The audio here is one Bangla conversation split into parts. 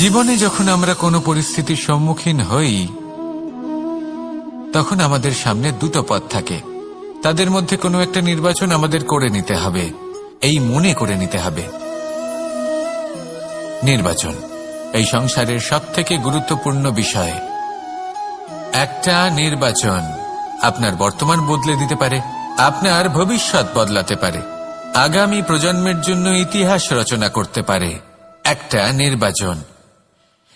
জীবনে যখন আমরা কোনো পরিস্থিতির সম্মুখীন হই তখন আমাদের সামনে দুটো পথ থাকে। তাদের মধ্যে কোনো একটা নির্বাচন আমাদের করে নিতে হবে, এই মনে করে নিতে হবে। নির্বাচন এই সংসারের সবথেকে গুরুত্বপূর্ণ বিষয়। একটা নির্বাচন আপনার বর্তমান বদলে দিতে পারে, আপনার ভবিষ্যৎ বদলাতে পারে, আগামী প্রজন্মের জন্য ইতিহাস রচনা করতে পারে। একটা নির্বাচন।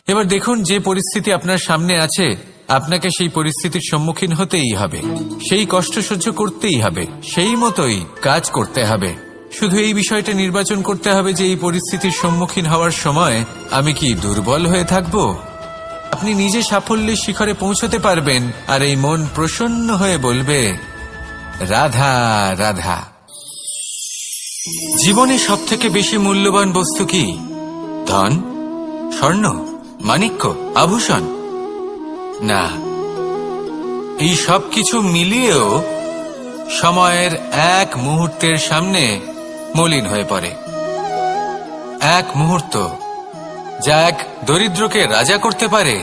এবার দেখুন, যে পরিস্থিতি আপনার সামনে আছে আপনাকে সেই পরিস্থিতির সম্মুখীন হতেই হবে, সেই কষ্ট সহ্য করতেই হবে, সেই মতোই কাজ করতে হবে। শুধু এই বিষয়টা নির্বাচন করতে হবে যে এই পরিস্থিতির সম্মুখীন হওয়ার সময় আমি কি দুর্বল হয়ে থাকব? আপনি নিজে সাফল্যের শিখরে পৌঁছতে পারবেন আর এই মন প্রসন্ন হয়ে বলবে রাধা রাধা। জীবনে সবথেকে বেশি মূল্যবান বস্তু কি? ধন, স্বর্ণ, মাণিক্য, আভূষণ? না, এই সব কিছু মিলিয়েও সময়ের এক মুহূর্তের সামনে মলিন হয়ে পড়ে। এক মুহূর্ত যা এক দরিদ্রকে রাজা করতে পারে,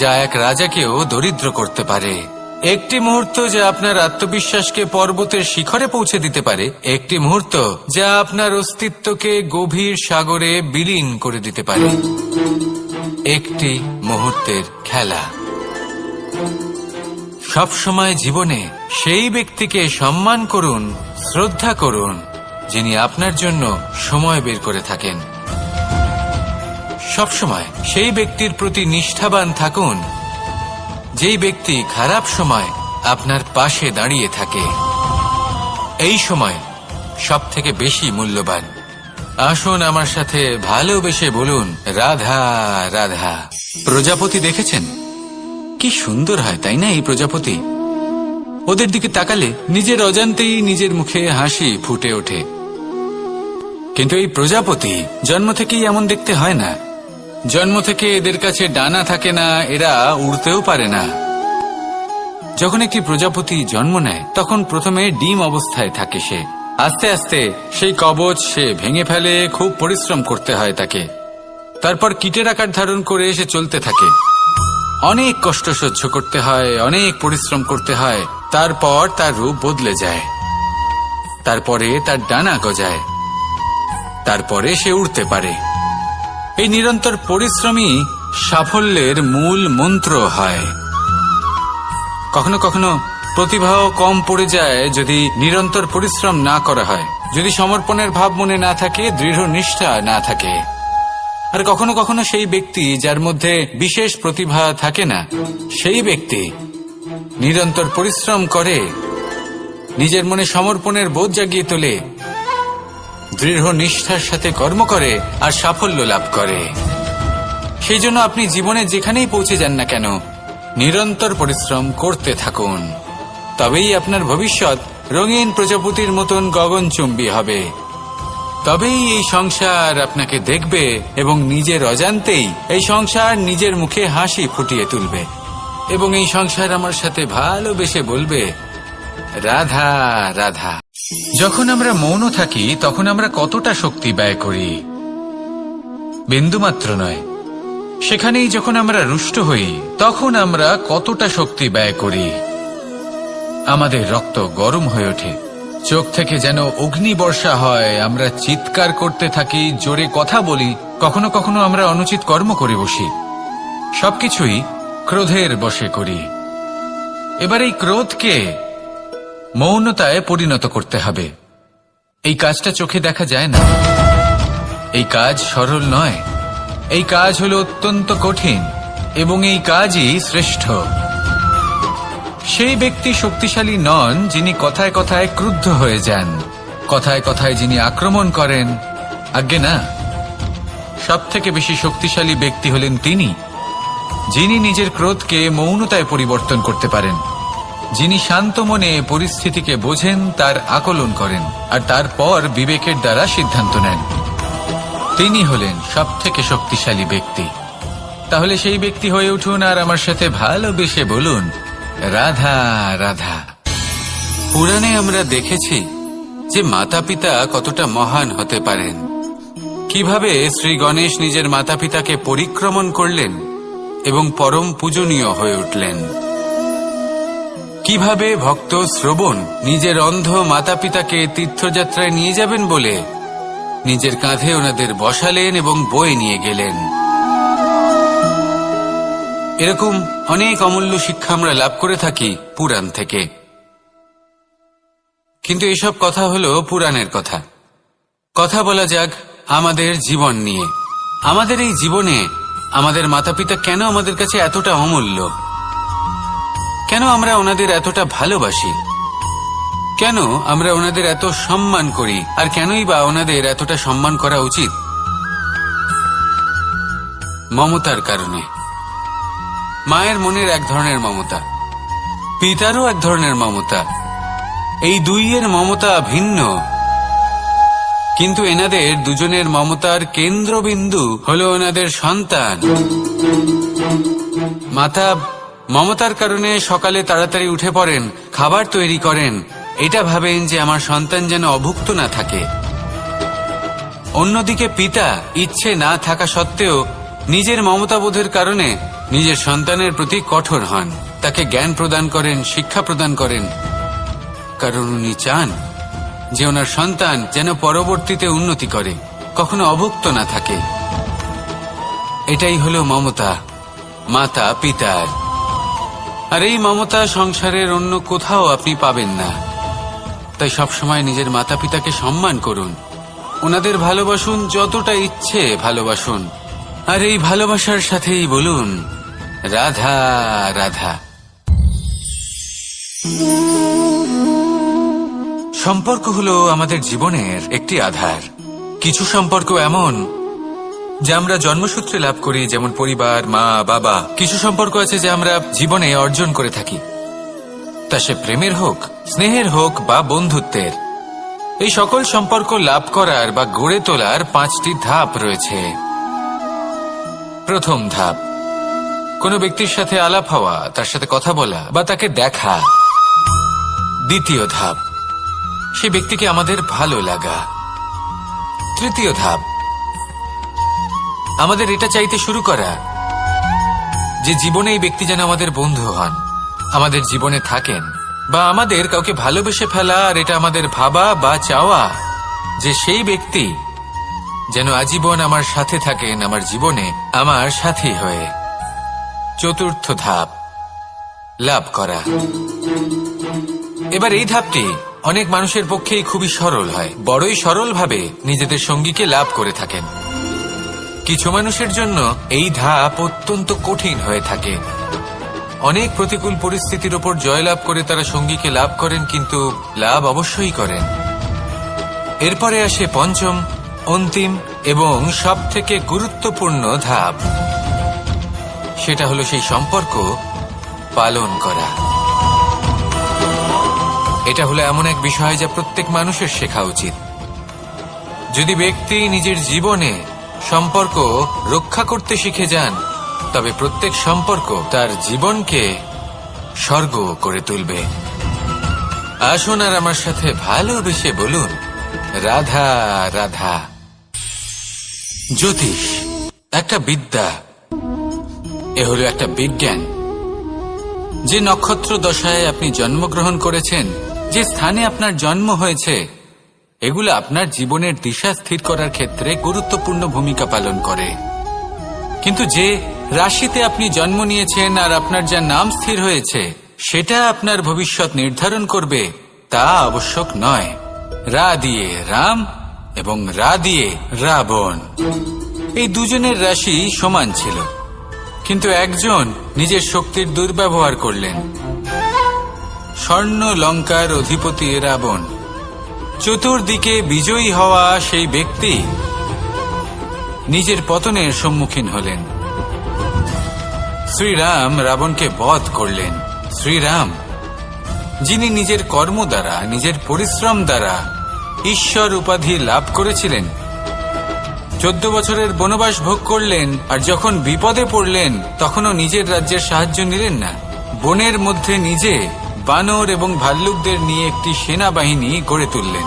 যা এক রাজাকেও দরিদ্র করতে পারে। একটি মুহূর্ত যা আপনার আত্মবিশ্বাসকে পর্বতের শিখরে পৌঁছে দিতে পারে, একটি মুহূর্ত যা আপনার অস্তিত্বকে গভীর সাগরে বিলীন করে দিতে পারে। একটি মুহূর্তের খেলা। সবসময় জীবনে সেই ব্যক্তিকে সম্মান করুন, শ্রদ্ধা করুন, যিনি আপনার জন্য সময় বের করে থাকেন। সবসময় সেই ব্যক্তির প্রতি নিষ্ঠাবান থাকুন, যেই ব্যক্তি খারাপ সময় আপনার পাশে দাঁড়িয়ে থাকে। এই সময় সবথেকে বেশি মূল্যবান। আসুন আমার সাথে ভালোবেসে বলুন রাধা রাধা। প্রজাপতি দেখেছেন? কি সুন্দর হয়, তাই না? এই প্রজাপতি, ওদের দিকে তাকালে নিজের অজান্তেই নিজের মুখে হাসি ফুটে ওঠে। কিন্তু এই প্রজাপতি জন্ম থেকেই এমন দেখতে হয় না। জন্ম থেকে এদের কাছে ডানা থাকে না, এরা উড়তেও পারে না। যখন একটি প্রজাপতি জন্ম নেয় তখন প্রথমে ডিম অবস্থায় থাকে সে। আস্তে আস্তে সেই কবচ সে ভেঙে ফেলে, খুব পরিশ্রম করতে হয় তাকে। তারপর কীটের আকার ধারণ করে সে চলতে থাকে। অনেক কষ্ট সহ্য করতে হয়, অনেক পরিশ্রম করতে হয়। তারপর তার রূপ বদলে যায়, তারপরে তার ডানা গজায়, তারপরে সে উড়তে পারে। এই নিরন্তর পরিশ্রমই সাফল্যের মূল মন্ত্র হয়। কখনো কখনো প্রতিভাও কম পড়ে যায় যদি নিরন্তর পরিশ্রম না করা হয়, যদি সমর্পণের ভাব মনে না থাকে, দৃঢ় নিষ্ঠা না থাকে। আর কখনো কখনো সেই ব্যক্তি যার মধ্যে বিশেষ প্রতিভা থাকে না, সেই ব্যক্তি নিরন্তর পরিশ্রম করে, নিজের মনে সমর্পণের বোধ জাগিয়ে তোলে, দৃঢ় নিষ্ঠার সাথে কর্ম করে আর সাফল্য লাভ করে। সেই জন্য আপনি জীবনে যেখানেই পৌঁছে যান না কেন নিরন্তর পরিশ্রম করতে থাকুন, তবেই আপনার ভবিষ্যৎ রঙিন প্রজাপতির মতন গগনচুম্বী হবে। তবেই এই সংসার আপনাকে দেখবে এবং নিজের অজান্তেই এই সংসার নিজের মুখে হাসি ফুটিয়ে তুলবে এবং এই সংসার আমার সাথে ভালোবেসে বলবে রাধা রাধা। যখন আমরা মৌন থাকি তখন আমরা কতটা শক্তি ব্যয় করি, বিন্দুমাত্র নয়। সেখানেই যখন আমরা রুষ্ট হই তখন আমরা কতটা শক্তি ব্যয় করি। আমাদের রক্ত গরম হয়ে ওঠে, চোখ থেকে যেন অগ্নি বর্ষা হয়, আমরা চিৎকার করতে থাকি, জোরে কথা বলি, কখনো কখনো আমরা অনুচিত কর্ম করে বসি। সবকিছুই ক্রোধের বশে করি। এবার এই ক্রোধকে মৌনতায় পরিণত করতে হবে। এই কাজটা চোখে দেখা যায় না, এই কাজ সরল নয়, এই কাজ হলো অত্যন্ত কঠিন এবং এই কাজই শ্রেষ্ঠ। সেই ব্যক্তি শক্তিশালী নন যিনি কথায় কথায় ক্রুদ্ধ হয়ে যান, কথায় কথায় যিনি আক্রমণ করেন। আজ্ঞে না, সবথেকে বেশি শক্তিশালী ব্যক্তি হলেন তিনি যিনি নিজের ক্রোধকে মৌনতায় পরিবর্তন করতে পারেন, যিনি শান্ত মনে পরিস্থিতিকে বোঝেন, তার আকলন করেন আর তারপর বিবেকের দ্বারা সিদ্ধান্ত নেন। তিনি হলেন সবথেকে শক্তিশালী ব্যক্তি। তাহলে সেই ব্যক্তি হয়ে উঠুন আর আমার সাথে ভালোবেসে বলুন রাধা রাধা। পুরাণে আমরা দেখেছি যে মাতা পিতা কতটা মহান হতে পারেন, কিভাবে শ্রী গণেশ নিজের মাতা পিতাকে পরিক্রমণ করলেন এবং পরম পূজনীয় হয়ে উঠলেন। কিভাবে ভক্ত শ্রবণ নিজের অন্ধ মাতা পিতাকে তীর্থযাত্রায় নিয়ে যাবেন বলে নিজের কাঁধে ওনাদের বসালেন এবং বয়ে নিয়ে গেলেন। এরকম অনেক অমূল্য শিক্ষা আমরা লাভ করে থাকি পুরাণ থেকে। কিন্তু এসব কথা হলো পুরাণের কথা। কথা বলা যাক আমাদের জীবন নিয়ে। আমাদের এই জীবনে আমাদের মাতা পিতা কেন আমাদের কাছে এতটা অমূল্য? কেন আমরা ওনাদের এতটা ভালোবাসি? কেন আমরা ওনাদের এত সম্মান করি? আর কেনই বা ওনাদের এতটা সম্মান করা উচিত? মমতার কারণে। মায়ের মনের এক ধরনের মমতা, পিতারও এক ধরনের মমতা। এই দুইয়ের মমতা ভিন্ন, কিন্তু এনাদের দুজনের মমতার কেন্দ্রবিন্দু হলো ওনাদের সন্তান। মাতা মমতার কারণে সকালে তাড়াতাড়ি উঠে পড়েন, খাবার তৈরি করেন, এটা ভাবেন যে আমার সন্তান যেন অভুক্ত না থাকে। অন্যদিকে পিতা ইচ্ছে না থাকা সত্ত্বেও নিজের মমতাবোধের কারণে নিজের সন্তানের প্রতি কঠোর হন, তাকে জ্ঞান প্রদান করেন, শিক্ষা প্রদান করেন, কারণ উনি চান যে ওনার সন্তান যেন পরবর্তীতে উন্নতি করে, কখনো অভুক্ত না থাকে। এটাই হলো মমতা মাতা পিতার। আর এই মমতা সংসারের অন্য কোথাও আপনি পাবেন না। তাই সবসময় নিজের মাতা পিতাকে সম্মান করুন, ওনাদের ভালোবাসুন, যতটা ইচ্ছে ভালোবাসুন। আর এই ভালোবাসার সাথেই বলুন রাধা রাধা। সম্পর্ক হলো আমাদের জীবনের একটি আধার। কিছু সম্পর্ক এমন যা আমরা জন্মসূত্রে লাভ করি, যেমন পরিবার, মা বাবা। কিছু সম্পর্ক আছে যা আমরা জীবনে অর্জন করে থাকি, তা সে প্রেমের হোক, স্নেহের হোক বা বন্ধুত্বের। এই সকল সম্পর্ক লাভ করার বা গড়ে তোলার 5টি ধাপ রয়েছে। প্রথম ধাপ, কোনো ব্যক্তির সাথে আলাপ হওয়া, তার সাথে কথা বলা বা তাকে দেখা। দ্বিতীয় ধাপ, সে ব্যক্তিকে আমাদের ভালো লাগা। তৃতীয় ধাপ, আমাদের এটা চাইতে শুরু করা যে জীবনে এই ব্যক্তি যেন আমাদের বন্ধু হন, আমাদের জীবনে থাকেন, বা আমাদের কাউকে ভালোবেসে ফেলা। আর এটা আমাদের ভাবা বা চাওয়া যে সেই ব্যক্তি যেন আজীবন আমার সাথে থাকেন, আমার জীবনে আমার সাথী হয়ে। চতুর্থ ধাপ, লাভ করা। এবার এই ধাপটি অনেক মানুষের পক্ষেই খুবই সরল হয়, বড়ই সরলভাবে নিজেদের সঙ্গীকে লাভ করে থাকেন। কিছু মানুষের জন্য এই ধাপ অত্যন্ত কঠিন হয়ে থাকে। অনেক প্রতিকূল পরিস্থিতির ওপর জয়লাভ করে তারা সঙ্গীকে লাভ করেন, কিন্তু লাভ অবশ্যই করেন। এরপরে আসে পঞ্চম, অন্তিম এবং সবথেকে গুরুত্বপূর্ণ ধাপ। সেটা হলো সেই সম্পর্ক পালন করা। এটা হলো এমন এক বিষয় যা প্রত্যেক মানুষের শেখা উচিত। যদি ব্যক্তি নিজের জীবনে সম্পর্ক রক্ষা করতে শিখে যান, তবে প্রত্যেক সম্পর্ক তার জীবনকে স্বর্গ করে তুলবে। আসুন আর আমার সাথে ভালোবেসে বলুন রাধা রাধা। জ্যোতিষ একটা বিদ্যা, এ হলো একটা বিজ্ঞান। যে নক্ষত্র দশায় আপনি জন্মগ্রহণ করেছেন, যে স্থানে আপনার জন্ম হয়েছে, এগুলো আপনার জীবনের দিশা স্থির করার ক্ষেত্রে গুরুত্বপূর্ণ ভূমিকা পালন করে। কিন্তু যে রাশিতে আপনি জন্ম নিয়েছেন আর আপনার যা নাম স্থির হয়েছে, সেটা আপনার ভবিষ্যৎ নির্ধারণ করবে তা আবশ্যক নয়। রা দিয়ে রাম এবং রা দিয়ে রাবণ, এই দুজনের রাশি সমান ছিল, কিন্তু একজন নিজের শক্তির দুর্ব্যবহার করলেন। স্বর্ণ লঙ্কার অধিপতি রাবণ, চতুর্দিকে বিজয়ী হওয়া সেই ব্যক্তি নিজের পতনের সম্মুখীন হলেন। শ্রীরাম রাবণকে বধ করলেন। শ্রীরাম, যিনি নিজের কর্ম দ্বারা, নিজের পরিশ্রম দ্বারা ঈশ্বর উপাধি লাভ করেছিলেন, 14 বছরের বনবাস ভোগ করলেন, আর যখন বিপদে পড়লেন তখনও নিজের রাজ্যের সাহায্য নিলেন না। বনের মধ্যে নিজে বানর এবং ভাল্লুকদের নিয়ে একটি সেনাবাহিনী গড়ে তুললেন।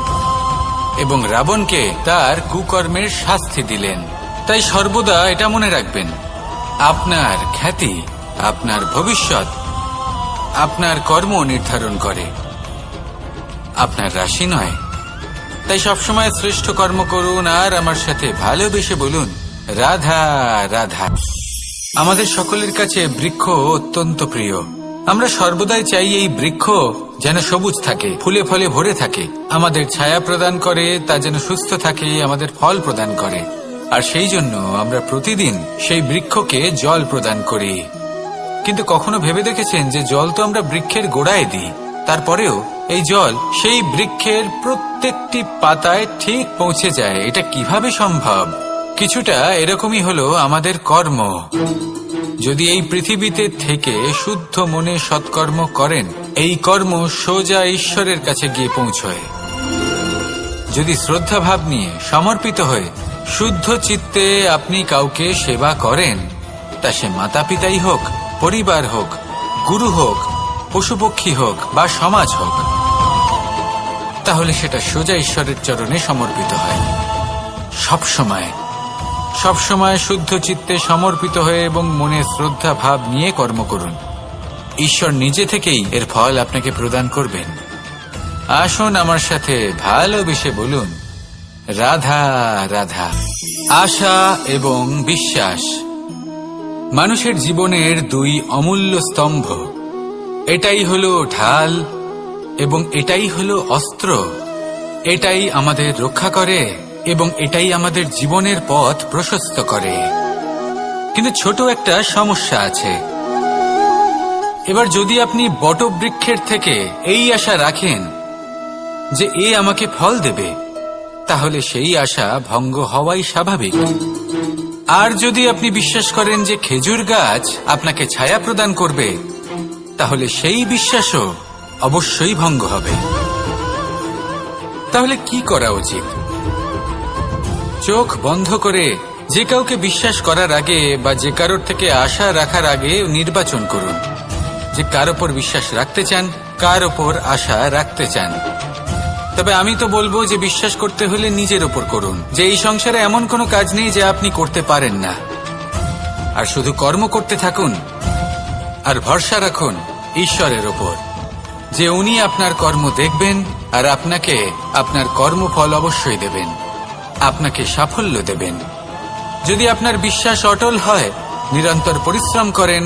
এবং রাবণকে তার কুকর্মের শাস্তি দিলেন। তাই সর্বদা এটা মনে রাখবেন, আপনার খ্যাতি, আপনার ভবিষ্যৎ আপনার কর্ম নির্ধারণ করে, আপনার রাশি নয়। তাই সবসময় শ্রেষ্ঠ কর্ম করুন আর আমার সাথে ভালোবেসে বলুন, রাধা রাধা। আমাদের সকলের কাছে বৃক্ষ অত্যন্ত প্রিয়। আমরা সর্বদাই চাই এই বৃক্ষ যেন সবুজ থাকে, ফুলে ফলে ভরে থাকে, আমাদের ছায়া প্রদান করে, তা যেন সুস্থ থাকে, আমাদের ফল প্রদান করে। আর সেই জন্য আমরা প্রতিদিন সেই বৃক্ষকে জল প্রদান করি। কিন্তু কখনো ভেবে দেখেছেন যে জল তো আমরা বৃক্ষের গোড়ায় দিই, তারপরেও এই জল সেই বৃক্ষের প্রত্যেকটি পাতায় ঠিক পৌঁছে যায়? এটা কিভাবে সম্ভব? কিছুটা এরকমই হলো আমাদের কর্ম। যদি এই পৃথিবীতে থেকে শুদ্ধ মনে সৎকর্ম করেন, এই কর্ম সোজা ঈশ্বরের কাছে গিয়ে পৌঁছয়। যদি শ্রদ্ধা ভাব নিয়ে সমর্পিত হয়ে শুদ্ধ চিত্তে আপনি কাউকে সেবা করেন, তা সে মাতা পিতাই হোক, পরিবার হোক, গুরু হোক, পশুপক্ষী হোক বা সমাজ হোক, তাহলে সেটা সোজা ঈশ্বরের চরণে সমর্পিত হয়। সবসময় শুদ্ধ চিত্তে সমর্পিত হয়ে এবং মনে শ্রদ্ধা ভাব নিয়ে কর্ম করুন। ঈশ্বর নিজে থেকেই এর ফল আপনাকে প্রদান করবেন। আসুন আমার সাথে ভালোবেসে বলুন, রাধা রাধা। আশা এবং বিশ্বাস মানুষের জীবনের দুই অমূল্য স্তম্ভ। এটাই হলো ঢাল এবং এটাই হলো অস্ত্র। এটাই আমাদের রক্ষা করে এবং এটাই আমাদের জীবনের পথ প্রশস্ত করে। কিন্তু ছোট একটা সমস্যা আছে। এবার যদি আপনি বটবৃক্ষের থেকে এই আশা রাখেন যে এ আমাকে ফল দেবে, তাহলে সেই আশা ভঙ্গ হওয়াই স্বাভাবিক। আর যদি আপনি বিশ্বাস করেন যে খেজুর গাছ আপনাকে ছায়া প্রদান করবে, তাহলে সেই বিশ্বাসও অবশ্যই ভঙ্গ হবে। তাহলে কি করা উচিত? চোখ বন্ধ করে যে কাউকে বিশ্বাস করার আগে বা যে কারোর থেকে আশা রাখার আগে নির্বাচন করুন যে কার ওপর বিশ্বাস রাখতে চান, কার ওপর আশা রাখতে চান। তবে আমি তো বলবো যে বিশ্বাস করতে হলে নিজের ওপর করুন, যে এই সংসারে এমন কোনো কাজ নেই যা আপনি করতে পারেন না। আর শুধু কর্ম করতে থাকুন আর ভরসা রাখুন ঈশ্বরের ওপর, যে উনি আপনার কর্ম দেখবেন আর আপনাকে আপনার কর্মফল অবশ্যই দেবেন, আপনাকে সাফল্য দেবেন। যদি আপনার বিশ্বাস অটল হয়, নিরন্তর পরিশ্রম করেন,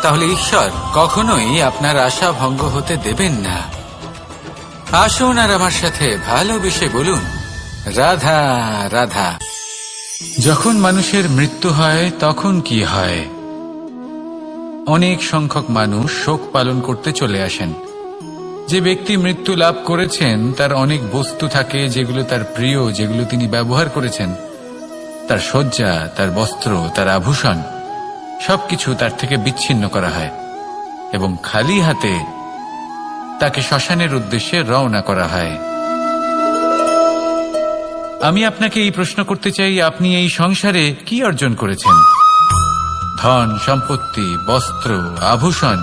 তাহলে ঈশ্বর কখনোই আপনার আশা ভঙ্গ হতে দেবেন না। আসুন আর আমার সাথে ভালোবেসে বলুন, রাধা রাধা। যখন মানুষের মৃত্যু হয় তখন কি হয়? অনেক সংখ্যক মানুষ শোক পালন করতে চলে আসেন। যে ব্যক্তি মৃত্যু লাভ করেছেন তার অনেক বস্তু থাকে যেগুলো তার প্রিয়, যেগুলো তিনি ব্যবহার করেছেন। তার শয্যা, তার বস্ত্র, তার আভূষণ সবকিছু তার থেকে বিচ্ছিন্ন করা হয় এবং খালি হাতে তাকে শ্মশানের উদ্দেশ্যে রওনা করা হয়। আমি আপনাকে এই প্রশ্ন করতে চাই, আপনি এই সংসারে কি অর্জন করেছেন? ধন, সম্পত্তি, বস্ত্র, আভূষণ,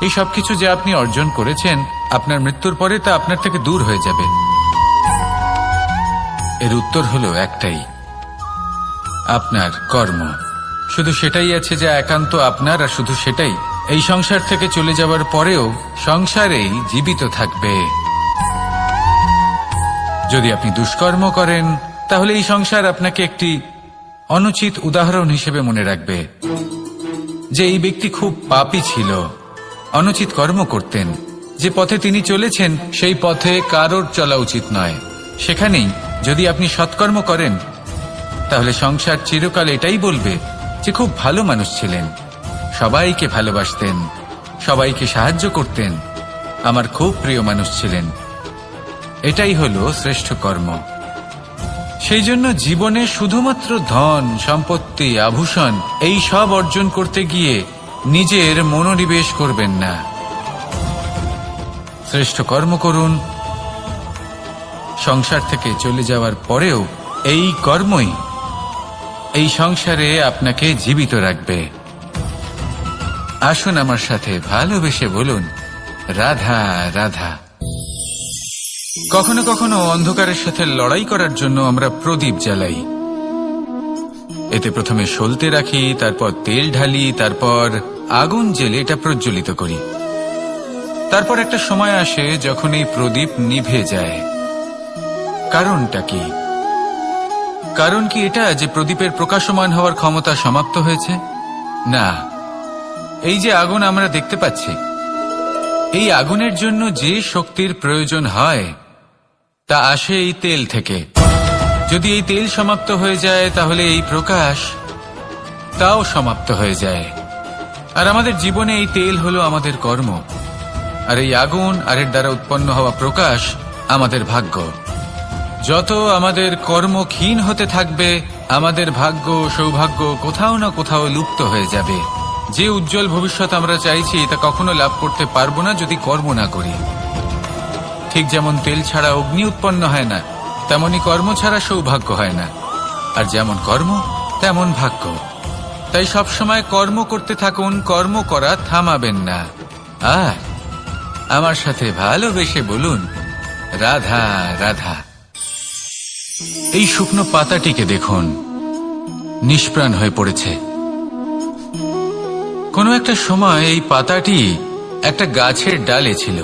এই সবকিছু যে আপনি অর্জন করেছেন, আপনার মৃত্যুর পরে তা আপনার থেকে দূর হয়ে যাবে। এর উত্তর হলো একটাই, আপনার কর্ম। শুধু সেটাই আছে যা একান্ত আপনার, আর শুধু সেটাই এই সংসার থেকে চলে যাওয়ার পরেও সংসারেই জীবিত থাকবে। যদি আপনি দুষ্কর্ম করেন, তাহলে এই সংসার আপনাকে একটি অনুচিত উদাহরণ হিসেবে মনে রাখবে যে এই ব্যক্তি খুব পাপী ছিল, অনুচিত কর্ম করতেন। যে পথে তিনি চলেছেন সেই পথে কারোর চলা উচিত নয়। সেখানেই যদি আপনি সৎকর্ম করেন, তাহলে সংসার চিরকাল এটাই বলবে যে খুব ভালো মানুষ ছিলেন, সবাইকে ভালোবাসতেন, সবাইকে সাহায্য করতেন, আমার খুব প্রিয় মানুষ ছিলেন। এটাই হলো শ্রেষ্ঠ কর্ম। সেই জন্য জীবনে শুধুমাত্র ধন, সম্পত্তি, আভূষণ এই সব অর্জন করতে গিয়ে নিজের মনোনিবেশ করবেন না। শ্রেষ্ঠ কর্ম করুন। সংসার থেকে চলে যাওয়ার পরেও এই কর্মই এই সংসারে আপনাকে জীবিত রাখবে। আসুন আমার সাথে ভালোবেসে বলুন, রাধা রাধা। কখনো কখনো অন্ধকারের সাথে লড়াই করার জন্য আমরা প্রদীপ জ্বালাই। এতে প্রথমে সলতে রাখি, তারপর তেল ঢালি, তারপর আগুন জ্বেলে এটা প্রজ্বলিত করি। তারপর একটা সময় আসে যখন এই প্রদীপ নিভে যায়। কারণটা কি? কারণ কি এটা যে প্রদীপের প্রকাশমান হওয়ার ক্ষমতা সমাপ্ত হয়েছে? না, এই যে আগুন আমরা দেখতে পাচ্ছি, এই আগুনের জন্য যে শক্তির প্রয়োজন হয় তা আসে এই তেল থেকে। যদি এই তেল সমাপ্ত হয়ে যায় তাহলে এই প্রকাশ তাও সমাপ্ত হয়ে যায়। আর আমাদের জীবনে এই তেল হলো আমাদের কর্ম, আর এই আগুন আর এর দ্বারা উৎপন্ন হওয়া প্রকাশ আমাদের ভাগ্য। যত আমাদের কর্ম ক্ষীণ হতে থাকবে, আমাদের ভাগ্য সৌভাগ্য কোথাও না কোথাও লুপ্ত হয়ে যাবে। যে উজ্জ্বল ভবিষ্যৎ আমরা চাইছি তা কখনো লাভ করতে পারবো না যদি কর্ম না করি। ঠিক যেমন তেল ছাড়া অগ্নি উৎপন্ন হয় না, তেমনি কর্ম ছাড়া সৌভাগ্য হয় না। আর যেমন কর্ম তেমন ভাগ্য। তাই সবসময় কর্ম করতে থাকুন, কর্ম করা থামাবেন না। আর আমার সাথে ভালোবেসে বলুন, রাধা রাধা। এই শুকনো পাতাটিকে দেখুন, নিষ্প্রাণ হয়ে পড়েছে। কোনো একটা সময় এই পাতাটি একটা গাছের ডালে ছিল।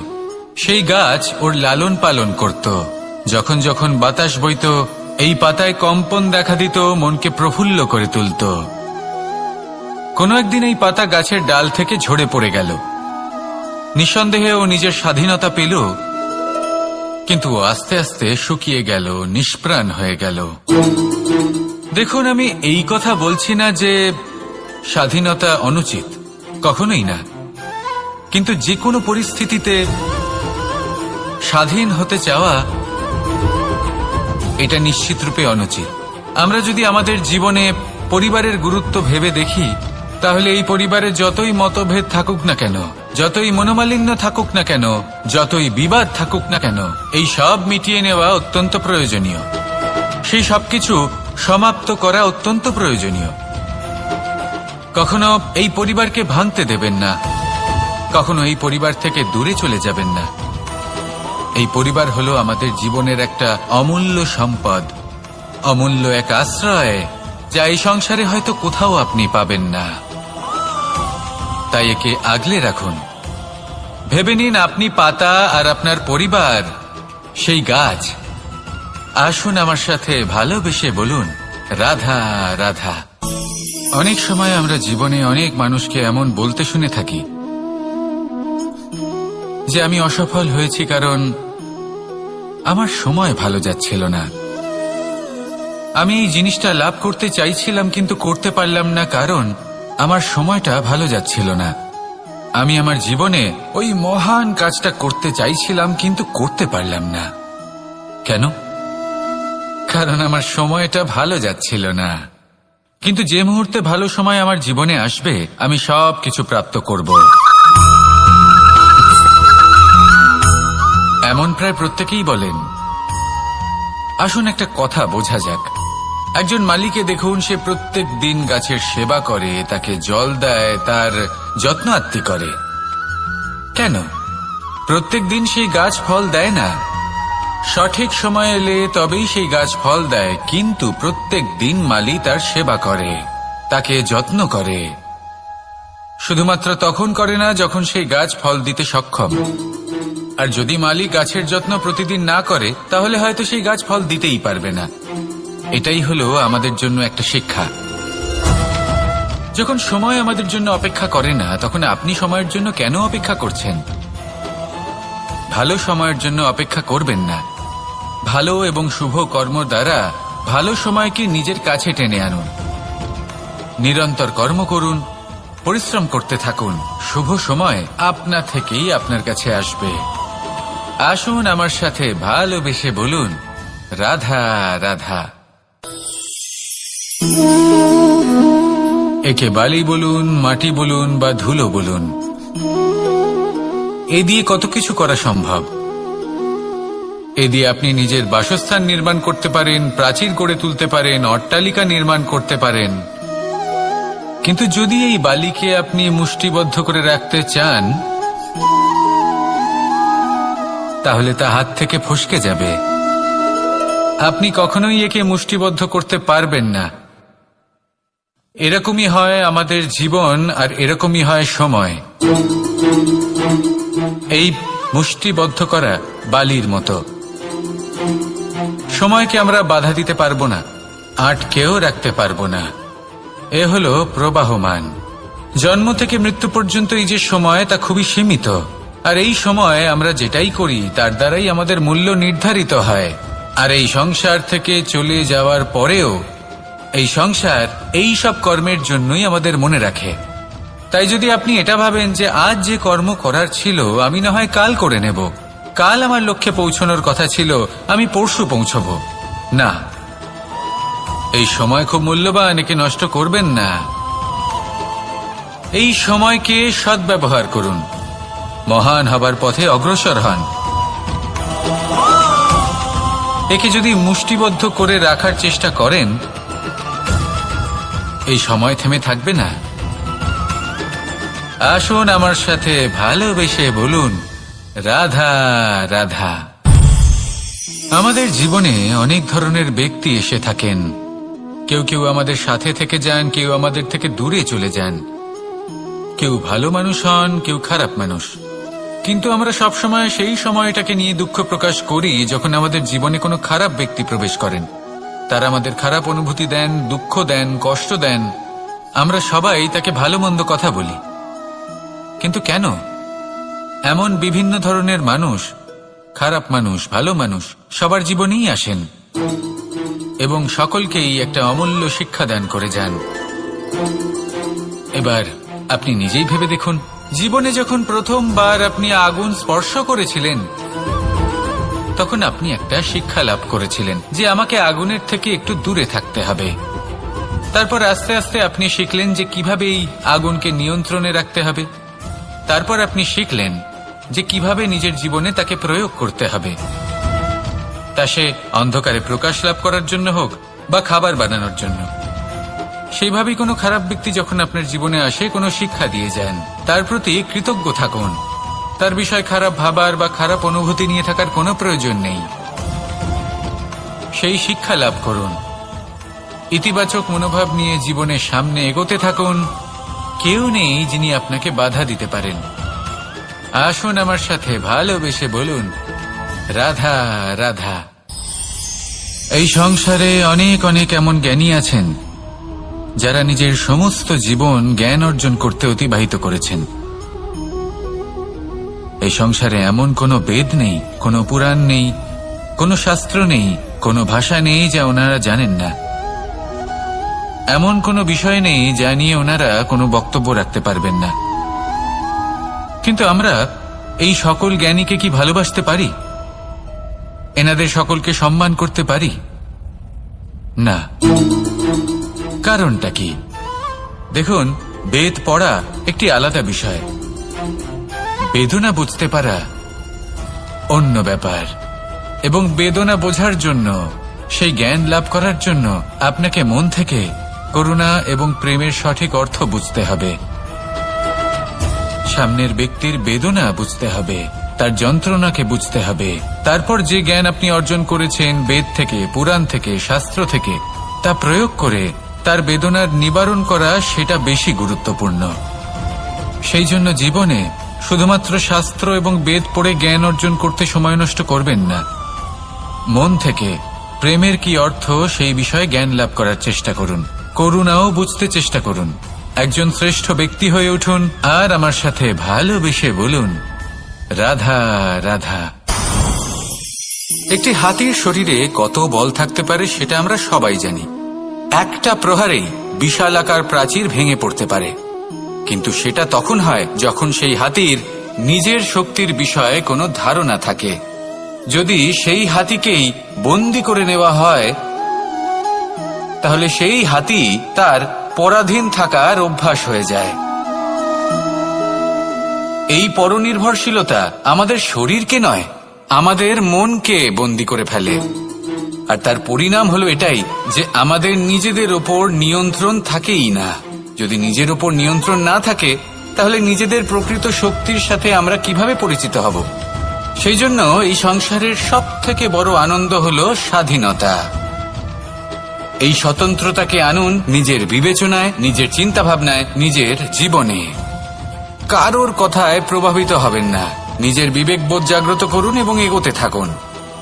সেই গাছ ওর লালন পালন করত। যখন যখন বাতাস বইত, এই পাতায় কম্পন দেখা দিত, মনকে প্রফুল্ল করে তুলত। কোনো একদিন এই পাতা গাছের ডাল থেকে ঝরে পড়ে গেল। নিঃসন্দেহে ও নিজের স্বাধীনতা পেল, কিন্তু আস্তে আস্তে শুকিয়ে গেল, নিষ্প্রাণ হয়ে গেল। দেখুন, আমি এই কথা বলছি না যে স্বাধীনতা অনুচিত, কখনোই না। কিন্তু যে কোনো পরিস্থিতিতে স্বাধীন হতে চাওয়া এটা নিশ্চিত রূপে অনুচিত। আমরা যদি আমাদের জীবনে পরিবারের গুরুত্ব ভেবে দেখি, তাহলে এই পরিবারে যতই মতভেদ থাকুক না কেন, যতই মনোমালিন্য থাকুক না কেন, যতই বিবাদ থাকুক না কেন, এই সব মিটিয়ে নেওয়া অত্যন্ত প্রয়োজনীয়। সেই সবকিছু সমাপ্ত করা অত্যন্ত প্রয়োজনীয়। কখনো এই পরিবারকে ভাঙতে দেবেন না, কখনো এই পরিবার থেকে দূরে চলে যাবেন না। এই পরিবার হলো আমাদের জীবনের একটা অমূল্য সম্পদ, অমূল্য এক আশ্রয়, যা এই সংসারে হয়তো কোথাও আপনি পাবেন না। তাই একে আগলে রাখুন। ভেবে নিন আপনি পাতা আর আপনার পরিবার সেই গাছ। আসুন আমার সাথে ভালোবেসে বলুন, রাধা রাধা। অনেক সময় আমরা জীবনে অনেক মানুষকে এমন বলতে শুনে থাকি যে আমি অসফল হয়েছি কারণ আমার সময় ভালো যাচ্ছিল না। আমি এই জিনিসটা লাভ করতে চাইছিলাম কিন্তু করতে পারলাম না কারণ আমার সময়টা ভালো যাচ্ছিল না। আমি আমার জীবনে ওই মহান কাজটা করতে চাইছিলাম কিন্তু করতে পারলাম না। কেন? কারণ আমার সময়টা ভালো যাচ্ছিল না। কিন্তু যে মুহূর্তে ভালো সময় আমার জীবনে আসবে, আমি সব কিছু প্রাপ্ত করব। এমন প্রায় প্রত্যেকেই বলেন। আসুন একটা কথা বোঝা যাক। একজন মালিকে দেখুন, সে প্রত্যেক দিন গাছের সেবা করে, তাকে জল দেয়, তার যত্ন আত্তি করে। কেন? প্রত্যেক দিন সেই গাছ ফল দেয় না। সঠিক সময় এলে তবেই সেই গাছ ফল দেয়, কিন্তু প্রত্যেক দিন মালি তার সেবা করে, তাকে যত্ন করে। শুধুমাত্র তখন করে না যখন সেই গাছ ফল দিতে সক্ষম। আর যদি মালি গাছের যত্ন প্রতিদিন না করে, তাহলে হয়তো সেই গাছ ফল দিতেই পারবে না। এটাই হলো আমাদের জন্য একটা শিক্ষা। যখন সময় আমাদের জন্য অপেক্ষা করে না, তখন আপনি সময়ের জন্য কেন অপেক্ষা করছেন? ভালো সময়ের জন্য অপেক্ষা করবেন না। ভালো এবং শুভ কর্ম দ্বারা ভালো সময়কে নিজের কাছে টেনে আনুন। নিরন্তর কর্ম করুন, পরিশ্রম করতে থাকুন। শুভ সময় আপনা থেকেই আপনার কাছে আসবে। আসুন আমার সাথে ভালোবেসে বলুন, রাধা রাধা। একে বালি বলুন, মাটি বলুন বা ধুলো বলুন, এ দিয়ে কত কিছু করা সম্ভব। এ দিয়ে আপনি নিজের বাসস্থান নির্মাণ করতে পারেন, প্রাচীর গড়ে তুলতে পারেন, অট্টালিকা নির্মাণ করতে পারেন। কিন্তু যদি এই বালিকে আপনি মুষ্টিবদ্ধ করে রাখতে চান, তাহলে তা হাত থেকে ফসকে যাবে। আপনি কখনোই একে মুষ্টিবদ্ধ করতে পারবেন না। এরকমই হয় আমাদের জীবন, আর এরকমই হয় সময়। এই মুষ্টিবদ্ধ করা বালির মতো। সময়কে আমরা বাধা দিতে পারবো না, আটকেও রাখতে পারবো না। এ হলো প্রবাহমান। জন্ম থেকে মৃত্যু পর্যন্ত এই যে সময়, তা খুবই সীমিত। আর এই সময় আমরা যেটাই করি তার দ্বারাই আমাদের মূল্য নির্ধারিত হয়। আর এই সংসার থেকে চলে যাওয়ার পরেও এই সংসার এই সব কর্মের জন্যই আমাদের মনে রাখে। তাই যদি আপনি এটা ভাবেন যে আজ যে কর্ম করার ছিল আমি না হয় কাল করে নেব, কাল আমার লক্ষ্যে পৌঁছানোর কথা ছিল আমি পরশু পৌঁছব, না, এই সময় খুব মূল্যবান, একে নষ্ট করবেন না। এই সময়কে সদ্ব্যবহার করুন, মহান হবার পথে অগ্রসর হন। একে যদি মুষ্টিবদ্ধ করে রাখার চেষ্টা করেন, এই সময় থেমে থাকবে না। আসুন আমার সাথে ভালোবেসে বলুন, রাধা রাধা। আমাদের জীবনে অনেক ধরনের ব্যক্তি এসে থাকেন। কেউ কেউ আমাদের সাথে থেকে যান, কেউ আমাদের থেকে দূরে চলে যান। কেউ ভালো মানুষ হন, কেউ খারাপ মানুষ। কিন্তু আমরা সবসময় সেই সময়টাকে নিয়ে দুঃখ প্রকাশ করি যখন আমাদের জীবনে কোনো খারাপ ব্যক্তি প্রবেশ করেন। তারা আমাদের খারাপ অনুভূতি দেন, দুঃখ দেন, কষ্ট দেন। আমরা সবাই তাকে ভালো মন্দ কথা বলি। কিন্তু কেন? এমন বিভিন্ন ধরনের মানুষ, খারাপ মানুষ, ভালো মানুষ সবার জীবনেই আসেন এবং সকলকেই একটা অমূল্য শিক্ষা দান করে যান। এবার আপনি নিজেই ভেবে দেখুন, জীবনে যখন প্রথমবার আপনি আগুন স্পর্শ করেছিলেন তখন আপনি একটা শিক্ষা লাভ করেছিলেন যে আমাকে আগুনের থেকে একটু দূরে থাকতে হবে। তারপর আস্তে আস্তে আপনি শিখলেন যে কিভাবে এই আগুনকে নিয়ন্ত্রণে রাখতে হবে। তারপর আপনি শিখলেন যে কিভাবে নিজের জীবনে তাকে প্রয়োগ করতে হবে, তা সে অন্ধকারে প্রকাশ লাভ করার জন্য হোক বা খাবার বানানোর জন্য। সেইভাবেই কোনো খারাপ ব্যক্তি যখন আপনার জীবনে আসে কোনো শিক্ষা দিয়ে যান, তার প্রতি কৃতজ্ঞ থাকুন। তার বিষয় খারাপ ভাবার বা খারাপ অনুভূতি নিয়ে থাকার কোনো প্রয়োজন নেই। সেই শিক্ষা লাভ করুন, ইতিবাচক মনোভাব নিয়ে জীবনের সামনে এগোতে থাকুন। কেউ নেই যিনি আপনাকে বাধা দিতে পারেন। আসুন আমার সাথে ভালোবেসে বলুন, রাধা রাধা। এই সংসারে অনেক অনেক এমন জ্ঞানী আছেন যারা নিজের সমস্ত জীবন জ্ঞান অর্জন করতে অতিবাহিত করেছেন। এই সংসারে এমন কোনো বেদ নেই, কোনো পুরাণ নেই, কোনো শাস্ত্র নেই, কোনো ভাষা নেই যা ওনারা জানেন না। এমন কোনো বিষয় নেই যা নিয়ে ওনারা কোনো বক্তব্য রাখতে পারবেন না। কিন্তু আমরা এই সকল জ্ঞানীকে কি ভালোবাসতে পারি? এনাদের সকলকে সম্মান করতে পারি না। কারণটা কি? দেখুন, বেদ পড়া একটি আলাদা বিষয়, বেদনা বুঝতে পারা অন্য ব্যাপার। এবং বেদনা বোঝার জন্য, সেই জ্ঞান লাভ করার জন্য আপনাকে মন থেকে করুণা এবং প্রেমের সঠিক অর্থ বুঝতে হবে। সামনের ব্যক্তির বেদনা বুঝতে হবে, তার যন্ত্রণাকে বুঝতে হবে। তারপর যে জ্ঞান আপনি অর্জন করেছেন বেদ থেকে, পুরাণ থেকে, শাস্ত্র থেকে, তা প্রয়োগ করে তার বেদনার নিবারণ করা, সেটা বেশি গুরুত্বপূর্ণ। সেই জন্য জীবনে শুধুমাত্র শাস্ত্র এবং বেদ পড়ে জ্ঞান অর্জন করতে সময় নষ্ট করবেন না। মন থেকে প্রেমের কি অর্থ সেই বিষয়ে জ্ঞান লাভ করার চেষ্টা করুন। করুণাও বুঝতে চেষ্টা করুন। একজন শ্রেষ্ঠ ব্যক্তি হয়ে উঠুন আর আমার সাথে ভালোবেসে বলুন, রাধা রাধা। একটি হাতির শরীরে কত বল থাকতে পারে সেটা আমরা সবাই জানি। একটা প্রহারেই বিশালাকার প্রাচীর ভেঙে পড়তে পারে। কিন্তু সেটা তখন হয় যখন সেই হাতির নিজের শক্তির বিষয়ে কোনো ধারণা থাকে। যদি সেই হাতিকেই বন্দী করে নেওয়া হয় তাহলে সেই হাতি তার পরাধীন থাকার অভ্যাস হয়ে যায়। এই পরনির্ভরশীলতা আমাদের শরীরকে নয়, আমাদের মনকে বন্দী করে ফেলে। আর তার পরিণাম হলো এটাই যে আমাদের নিজেদের ওপর নিয়ন্ত্রণ থাকেই না। যদি নিজের ওপর নিয়ন্ত্রণ না থাকে তাহলে নিজেদের প্রকৃত শক্তির সাথে আমরা কিভাবে পরিচিত হব? সেই জন্য এই সংসারের সব থেকে বড় আনন্দ হলো স্বাধীনতা। এই স্বতন্ত্রতাকে আনুন নিজের বিবেচনায়, নিজের চিন্তা ভাবনায়, নিজের জীবনে। কারোর কথায় প্রভাবিত হবেন না। নিজের বিবেকবোধ জাগ্রত করুন এবং এগোতে থাকুন।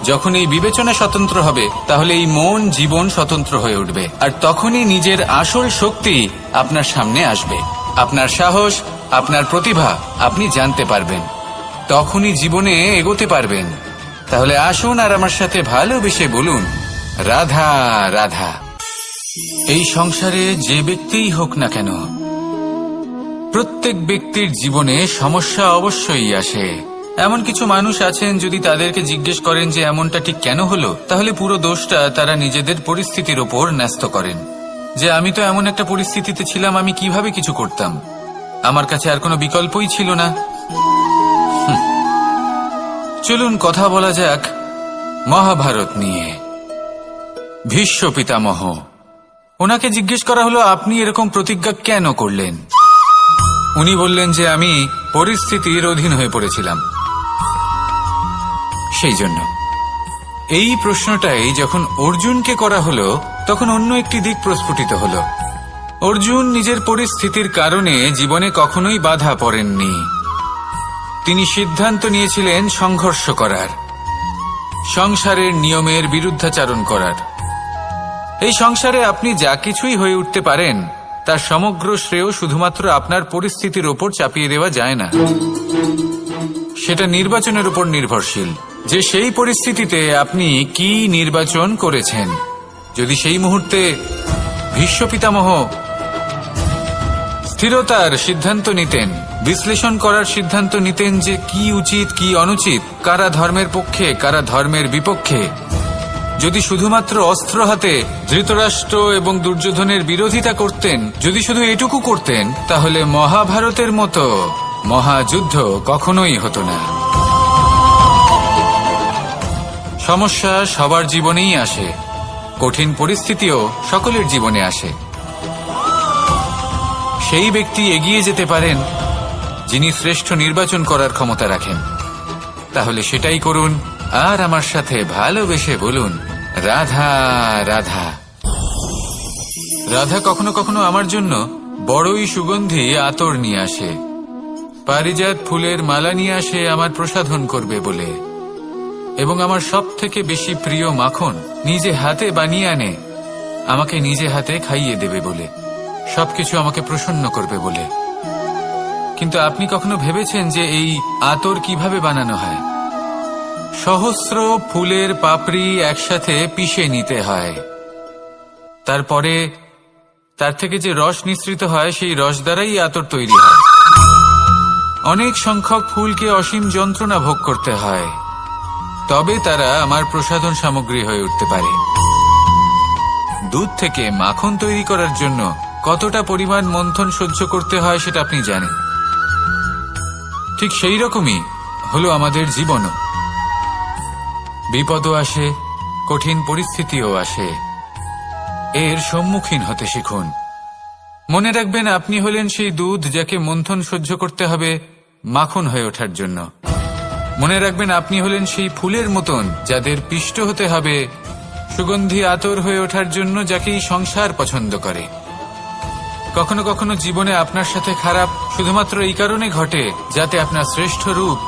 যখন এই বিবেচনা স্বতন্ত্র হবে, তাহলে এই মন জীবন স্বতন্ত্র হয়ে উঠবে, আর তখনই নিজের আসল শক্তি আপনার সামনে আসবে। আপনার সাহস, আপনার প্রতিভা আপনি জানতে পারবেন, তখনই জীবনে এগোতে পারবেন। তাহলে আসুন আর আমার সাথে ভালোবেসে বলুন, রাধা রাধা। এই সংসারে যে ব্যক্তিই হোক না কেন, প্রত্যেক ব্যক্তির জীবনে সমস্যা অবশ্যই আসে। এমন কিছু মানুষ আছেন, যদি তাদেরকে জিজ্ঞেস করেন যে এমনটা ঠিক কেন হলো, তাহলে পুরো দোষটা তারা নিজেদের পরিস্থিতির ওপর ন্যস্ত করেন। যে আমি তো এমন একটা পরিস্থিতিতে ছিলাম, আমি কিভাবে কিছু করতাম, আমার কাছে আর কোনো বিকল্পই ছিল না। চলুন কথা বলা যাক মহাভারত নিয়ে। ভীষ্ম পিতামহ, ওনাকে জিজ্ঞেস করা হলো, আপনি এরকম প্রতিজ্ঞা কেন করলেন? উনি বললেন যে আমি পরিস্থিতির অধীন হয়ে পড়েছিলাম, সেই জন্য। এই প্রশ্নটাই যখন অর্জুনকে করা হলো, তখন অন্য একটি দিক প্রস্ফুটিত হলো। অর্জুন নিজের পরিস্থিতির কারণে জীবনে কখনোই বাধা পড়েননি। তিনি সিদ্ধান্ত নিয়েছিলেন সংঘর্ষ করার, সংসারের নিয়মের বিরুদ্ধাচারণ করার। এই সংসারে আপনি যা কিছুই হয়ে উঠতে পারেন, তার সমগ্র শ্রেয় শুধুমাত্র আপনার পরিস্থিতির ওপর চাপিয়ে দেওয়া যায় না। সেটা নির্বাচনের উপর নির্ভরশীল, যে সেই পরিস্থিতিতে আপনি কি নির্বাচন করেছেন। যদি সেই মুহূর্তে ভীষ্ম পিতামহ স্থিরতার সিদ্ধান্ত নিতেন, বিশ্লেষণ করার সিদ্ধান্ত নিতেন যে কি উচিত কি অনুচিত, কারা ধর্মের পক্ষে কারা ধর্মের বিপক্ষে, যদি শুধুমাত্র অস্ত্র হাতে ধৃতরাষ্ট্র এবং দুর্যোধনের বিরোধিতা করতেন, যদি শুধু এটুকু করতেন, তাহলে মহাভারতের মতো মহাযুদ্ধ কখনোই হতো না। সমস্যা সবার জীবনেই আসে, কঠিন পরিস্থিতিও সকলের জীবনে আসে। সেই ব্যক্তি এগিয়ে যেতে পারেন যিনি শ্রেষ্ঠ নির্বাচন করার ক্ষমতা রাখেন। তাহলে সেটাই করুন, আর আমার সাথে ভালোবেসে বলুন, রাধা রাধা। রাধা কখনো কখনো আমার জন্য বড়ই সুগন্ধি আতর নিয়ে আসে, পারিজাত ফুলের মালা নিয়ে আসে আমার প্রসাধন করবে বলে, এবং আমার সব থেকে বেশি প্রিয় মাখন নিজে হাতে বানিয়ে আনে আমাকে নিজে হাতে খাইয়ে দেবে বলে, সবকিছু আমাকে প্রসন্ন করবে বলে। কিন্তু আপনি কখনো ভেবেছেন যে এই আতর কিভাবে বানানো হয়? সহস্র ফুলের পাপড়ি একসাথে পিষে নিতে হয়, তারপরে তার থেকে যে রস নিঃসৃত হয়, সেই রস দ্বারাই আতর তৈরি হয়। অনেক সংখ্যক ফুলকে অসীম যন্ত্রণা ভোগ করতে হয়, তবে তারা আমার প্রসাধন সামগ্রী হয়ে উঠতে পারে। দুধ থেকে মাখন তৈরি করার জন্য কতটা পরিমাণ মন্থন সহ্য করতে হয় সেটা আপনি জানেন। ঠিক সেই রকমই হলো আমাদের জীবনও। বিপদও আসে, কঠিন পরিস্থিতিও আসে, এর সম্মুখীন হতে শিখুন। মনে রাখবেন, আপনি হলেন সেই দুধ যাকে মন্থন সহ্য করতে হবে মাখন হয়ে ওঠার জন্য। মনে রাখবেন, আপনি হলেন সেই ফুলের মতন যাদের পিষ্ট হতে হবে সুগন্ধি আতর হয়ে ওঠার জন্য, যাকেই সংসার পছন্দ করে। কখনো কখনো জীবনে আপনার সাথে খারাপ শুধুমাত্র এই কারণে ঘটে যাতে আপনার শ্রেষ্ঠ রূপ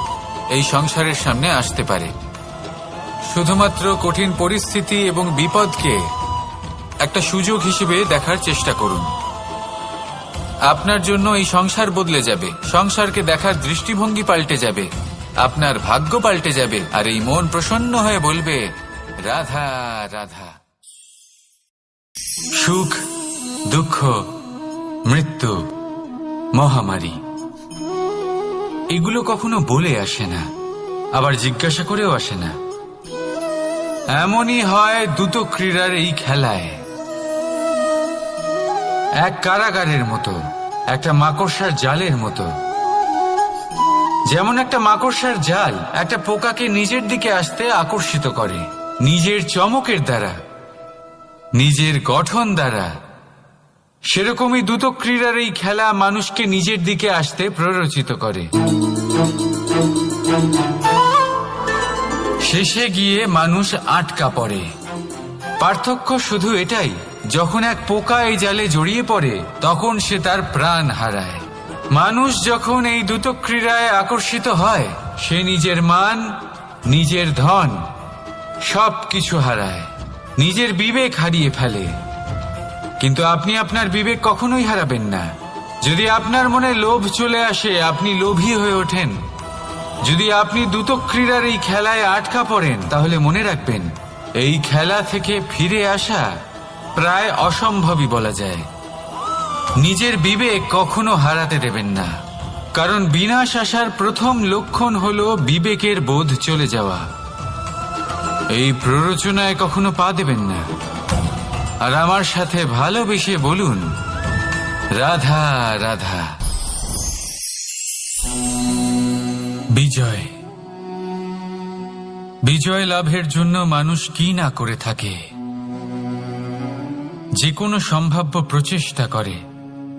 এই সংসারের সামনে আসতে পারে। শুধুমাত্র কঠিন পরিস্থিতি এবং বিপদকে একটা সুযোগ হিসেবে দেখার চেষ্টা করুন। আপনার জন্য এই সংসার বদলে যাবে, সংসারকে দেখার দৃষ্টিভঙ্গি পাল্টে যাবে, আপনার ভাগ্য পাল্টে যাবে, আর এই মন প্রসন্ন হয়ে বলবে, রাধা রাধা। সুখ, দুঃখ, মৃত্যু, মহামারী, এগুলো কখনো বলে আসে না, আবার জিজ্ঞাসা করেও আসে না। এমনই হয় দ্রুত ক্রীড়ার এই খেলায়। এক কারাগারের মতো, একটা মাকড়সার জালের মতো। যেমন একটা মাকড়সার জাল একটা পোকাকে নিজের দিকে আসতে আকর্ষিত করে নিজের চমকের দ্বারা, নিজের গঠন দ্বারা, সেরকমই দ্রুত ক্রীড়ার এই খেলা মানুষকে নিজের দিকে আসতে প্ররোচিত করে। শেষে গিয়ে মানুষ আটকা পড়ে। পার্থক্য শুধু এটাই, যখন এক পোকা এই জালে জড়িয়ে পড়ে তখন সে তার প্রাণ হারায়। মানুষ যখন এই দুটো ক্রীড়ায় আকর্ষিত হয়, সে নিজের মান, নিজের ধন সবকিছু হারায়, নিজের বিবেক হারিয়ে ফেলে। কিন্তু আপনি আপনার বিবেক কখনোই হারাবেন না। যদি আপনার মনে লোভ চলে আসে, আপনি লোভী হয়ে ওঠেন। যদি আপনি দুটো ক্রীড়ার এই খেলায় আটকা পড়েন, তাহলে মনে রাখবেন এই খেলা থেকে ফিরে আসা প্রায় অসম্ভবই বলা যায়। নিজের বিবেক কখনো হারাতে দেবেন না, কারণ বিনাশ আসার প্রথম লক্ষণ হলো বিবেকের বোধ চলে যাওয়া। এই প্ররোচনায় কখনো পা দেবেন না। আর আমার সাথে ভালোবেসে বলুন, রাধা রাধা। বিজয়, বিজয় লাভের জন্য মানুষ কি না করে থাকে, যে কোনো সম্ভাব্য প্রচেষ্টা করে।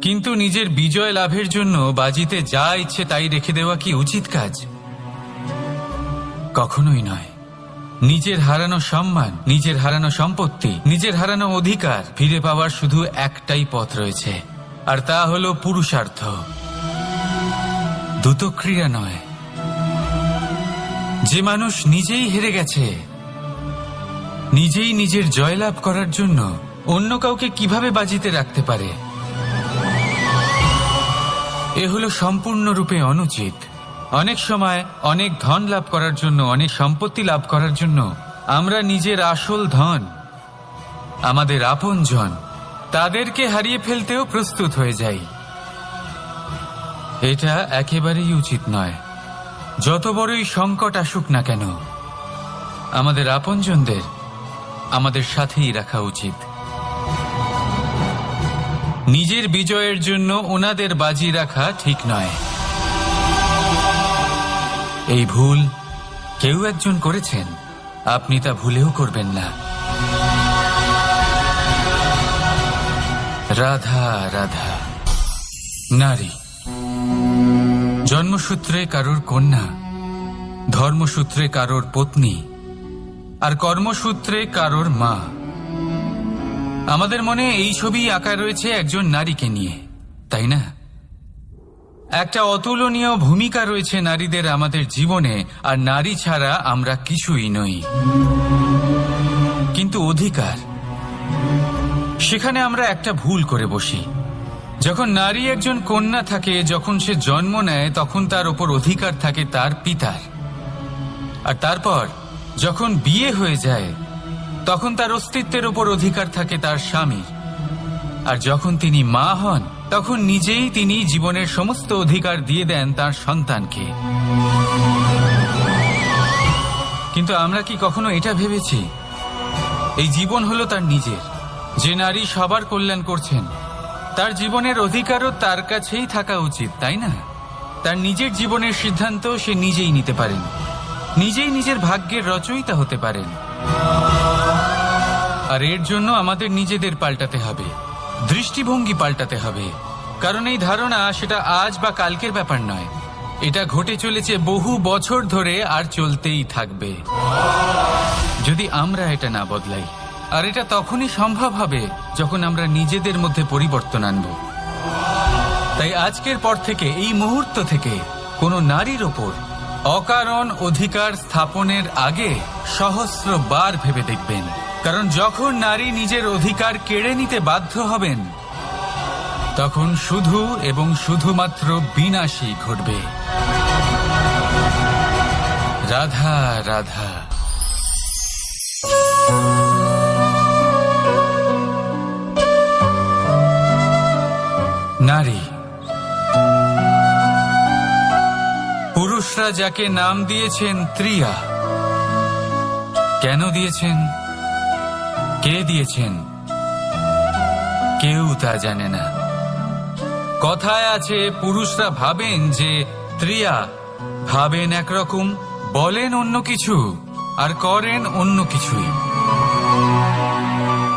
কিন্তু নিজের বিজয় লাভের জন্য বাজিতে যা ইচ্ছে তাই রেখে দেওয়া কি উচিত কাজ? কখনোই নয়। নিজের হারানো সম্মান, নিজের হারানো সম্পত্তি, নিজের হারানো অধিকার ফিরে পাওয়ার শুধু একটাই পথ রয়েছে, আর তা হলো পুরুষার্থ। দুটো ক্রিয়া নয়। যে মানুষ নিজেই হেরে গেছে, নিজেই নিজের জয়লাভ করার জন্য অন্য কাউকে কিভাবে বাজিতে রাখতে পারে? এ হলো সম্পূর্ণরূপে অনুচিত। অনেক সময় অনেক ধন লাভ করার জন্য, অনেক সম্পত্তি লাভ করার জন্য আমরা নিজের আসল ধন, আমাদের আপনজন, তাদেরকে হারিয়ে ফেলতেও প্রস্তুত হয়ে যাই। এটা একেবারেই উচিত নয়। যত বড়ই সংকট আসুক না কেন, আমাদের আপনজনদের আমাদের সাথেই রাখা উচিত। নিজের বিজয়ের জন্য ওনাদের বাজি রাখা ঠিক নয়। এই ভুল কেউ একজন করেছেন, আপনি তা ভুলেও করবেন না। রাধা রাধা। নারী জন্মসূত্রে কারোর কন্যা, ধর্মসূত্রে কারোর পত্নী, আর কর্মসূত্রে কারোর মা। আমাদের মনে এই ছবি আঁকা রয়েছে একজন নারীকে নিয়ে, তাই না? একটা অতুলনীয় ভূমিকা রয়েছে নারীদের আমাদের জীবনে, আর নারী ছাড়া আমরা কিছুই নই। কিন্তু অধিকার, সেখানে আমরা একটা ভুল করে বসি। যখন নারী একজন কন্যা থাকে, যখন সে জন্ম নেয়, তখন তার ওপর অধিকার থাকে তার পিতার। আর তারপর যখন বিয়ে হয়ে যায়, তখন তার অস্তিত্বের ওপর অধিকার থাকে তার স্বামীর। আর যখন তিনি মা হন, তখন নিজেই তিনি জীবনের সমস্ত অধিকার দিয়ে দেন তার সন্তানকে। কিন্তু আমরা কি কখনো এটা ভেবেছি এই জীবন হলো তার নিজের? যে নারী সবার কল্যাণ করছেন, তার জীবনের অধিকারও তার কাছেই থাকা উচিত, তাই না? তার নিজের জীবনের সিদ্ধান্ত সে নিজেই নিতে পারেন, নিজেই নিজের ভাগ্যের রচয়িতা হতে পারেন। আর এর জন্য আমাদের নিজেদের পাল্টাতে হবে, দৃষ্টিভঙ্গি পাল্টাতে হবে। কারণ এই ধারণা সেটা আজ বা কালকের ব্যাপার নয়, এটা ঘটে চলেছে বহু বছর ধরে, আর চলতেই থাকবে যদি আমরা এটা না বদলাই। আর এটা তখনই সম্ভব হবে যখন আমরা নিজেদের মধ্যে পরিবর্তন আনব। তাই আজকের পর থেকে, এই মুহূর্ত থেকে, কোনো নারীর ওপর অকারণ অধিকার স্থাপনের আগে সহস্রবার ভেবে দেখবেন। কারণ যখন নারী নিজের অধিকার কেড়ে নিতে বাধ্য হবেন, তখন শুধু এবং শুধুমাত্র বিনাশই ঘটবে। রাধা রাধা। নারী, পুরুষরা যাকে নাম দিয়েছেন ত্রিয়া, কেন দিয়েছেন, কে দিয়েছেন, কেউ তা জানে না। কথায় আছে, পুরুষরা ভাবেন যে ত্রিয়া, ভাবেন একরকম, বলেন অন্য কিছু, আর করেন অন্য কিছুই।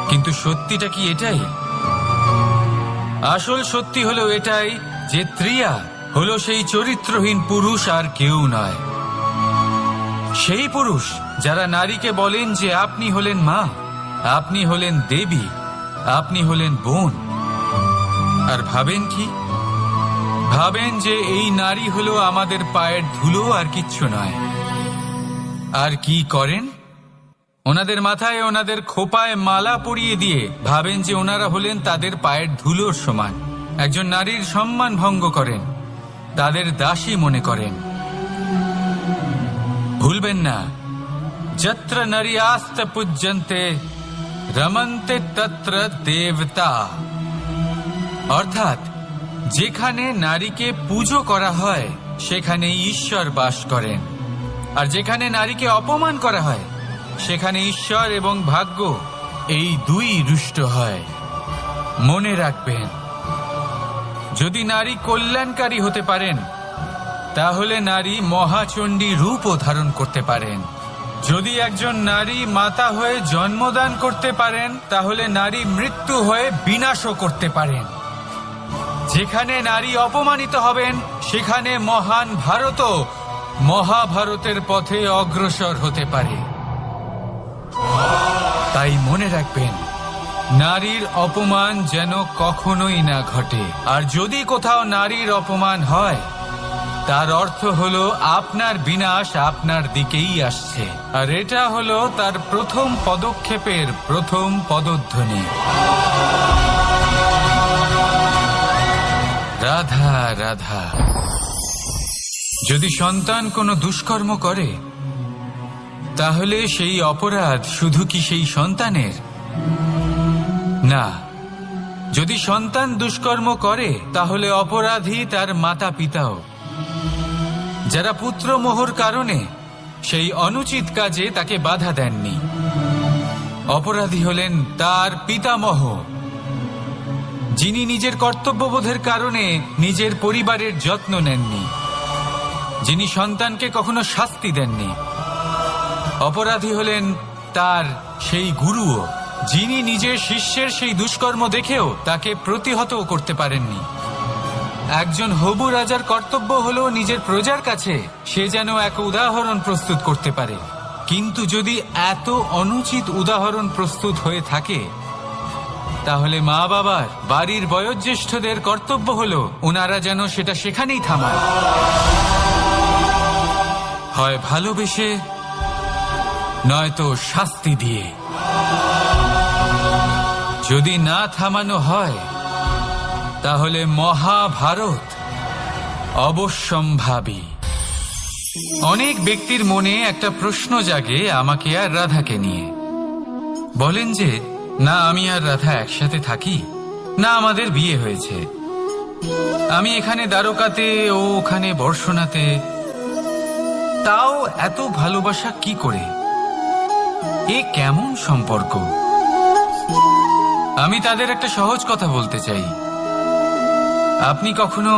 কিন্তু সত্যিটা কি এটাই? আসল সত্যি হলো এটাই যে ত্রিয়া হলো সেই চরিত্রহীন পুরুষ, আর কেউ নয়। সেই পুরুষ যারা নারীকে বলেন যে আপনি হলেন মা, আপনি হলেন দেবী, আপনি হলেন বোন, আর ভাবেন কি? ভাবেন যে এই নারী হলো আমাদের পায়ের ধুলো আর কিচ্ছু নয়। আর কি করেন? ওনাদের মাথায় ওনাদের খোপায় মালা পরিয়ে দিয়ে ভাবেন যে ওনারা হলেন তাদের পায়ের ধুলোর সমান। একজন নারীর সম্মান ভঙ্গ করেন, তাদের দাসী মনে করেন। ভুলবেন না, যত্র নারী আস্ত পূজ্যন্তে রমন্তে তত্র দেবতা। অর্থাৎ যেখানে নারীকে পুজো করা হয় সেখানে ঈশ্বর বাস করেন, আর যেখানে নারীকে অপমান করা হয় সেখানে ঈশ্বর এবং ভাগ্য এই দুই রুষ্ট হয়। মনে রাখবেন, যদি নারী কল্যাণকারী হতে পারেন তাহলে নারী মহাচণ্ডী রূপও ধারণ করতে পারেন। যদি একজন নারী মাতা হয়ে জন্মদান করতে পারেন তাহলে নারী মৃত্যু হয়ে বিনাশও করতে পারেন। যেখানে নারী অপমানিত হবেন সেখানে মহান ভারতও মহাভারতের পথে অগ্রসর হতে পারে। তাই মনে রাখবেন, নারীর অপমান যেন কখনোই না ঘটে। আর যদি কোথাও নারীর অপমান হয় তার অর্থ হলো আপনার বিনাশ আপনার দিকেই আসছে, আর এটা হলো তার প্রথম পদক্ষেপের প্রথম পদধ্বনি। রাধা রাধা। যদি সন্তান কোনো দুষ্কর্ম করে তাহলে সেই অপরাধ শুধু কি সেই সন্তানের? না, যদি সন্তান দুষ্কর্ম করে তাহলে অপরাধী তার মাতা পিতাও, যারা পুত্রমোহর কারণে সেই অনুচিত কাজে তাকে বাধা দেননি। অপরাধী হলেন তার পিতামহ, যিনি নিজের কর্তব্যবোধের কারণে নিজের পরিবারের যত্ন নেননি, যিনি সন্তানকে কখনো শাস্তি দেননি। অপরাধী হলেন তার সেই গুরুও, যিনি নিজের শিষ্যের সেই দুষ্কর্ম দেখেও তাকে প্রতিহত করতে পারেননি। একজন হবু রাজার কর্তব্য হলো নিজের প্রজার কাছে সে যেন এক উদাহরণ প্রস্তুত করতে পারে, কিন্তু যদি এত অনুচিত উদাহরণ প্রস্তুত হয়ে থাকে তাহলে মা বাবার, বাড়ির বয়োজ্যেষ্ঠদের কর্তব্য হলো ওনারা যেন সেটা সেখানেই থামায়, হয় ভালোবেসে নয়তো শাস্তি দিয়ে। যদি না থামানো হয় তাহলে মহাভারত অবশ্যম্ভাবী। অনেক ব্যক্তির মনে একটা প্রশ্ন জাগে আমাকে আর রাধাকে নিয়ে। বলেন যে না আমি আর রাধা একসাথে থাকি, না আমাদের বিয়ে হয়েছে, আমি এখানে দ্বারকাতে ও ওখানে বর্ষণাতে, তাও এত ভালোবাসা কি করে? এ কেমন সম্পর্ক? আমি তাদের একটা সহজ কথা বলতে চাই। আপনি কখনো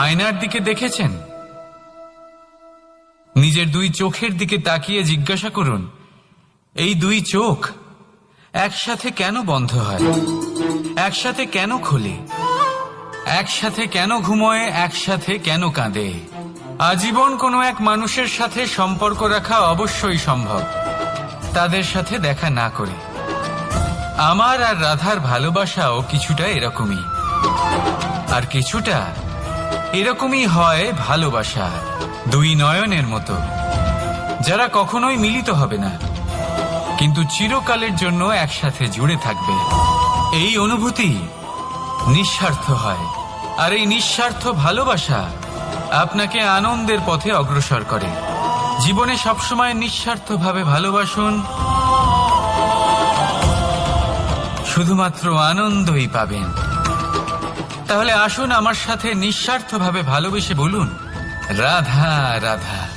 আয়নার দিকে দেখেছেন? নিজের দুই চোখের দিকে তাকিয়ে জিজ্ঞাসা করুন, এই দুই চোখ একসাথে কেন বন্ধ হয়, একসাথে কেন খোলে, একসাথে কেন ঘুমোয়, একসাথে কেন কাঁদে? আজীবন কোনো এক মানুষের সাথে সম্পর্ক রাখা অবশ্যই সম্ভব, তাদের সাথে দেখা না করে। আমার আর রাধার ভালোবাসাও কিছুটা এরকমই, আর কিছুটা এরকমই হয় ভালোবাসা দুই নয়নের মতো, যারা কখনোই মিলিত হবে না কিন্তু চিরকালের জন্য একসাথে জুড়ে থাকবে। এই অনুভূতি নিঃস্বার্থ হয়, আর এই নিঃস্বার্থ ভালোবাসা আপনাকে আনন্দের পথে অগ্রসর করে। জীবনে সবসময় নিঃস্বার্থভাবে ভালোবাসুন, শুধুমাত্র আনন্দই পাবেন। তাহলে আসুন আমার সাথে নিঃস্বার্থভাবে ভালোবেসে বলুন, রাধা রাধা।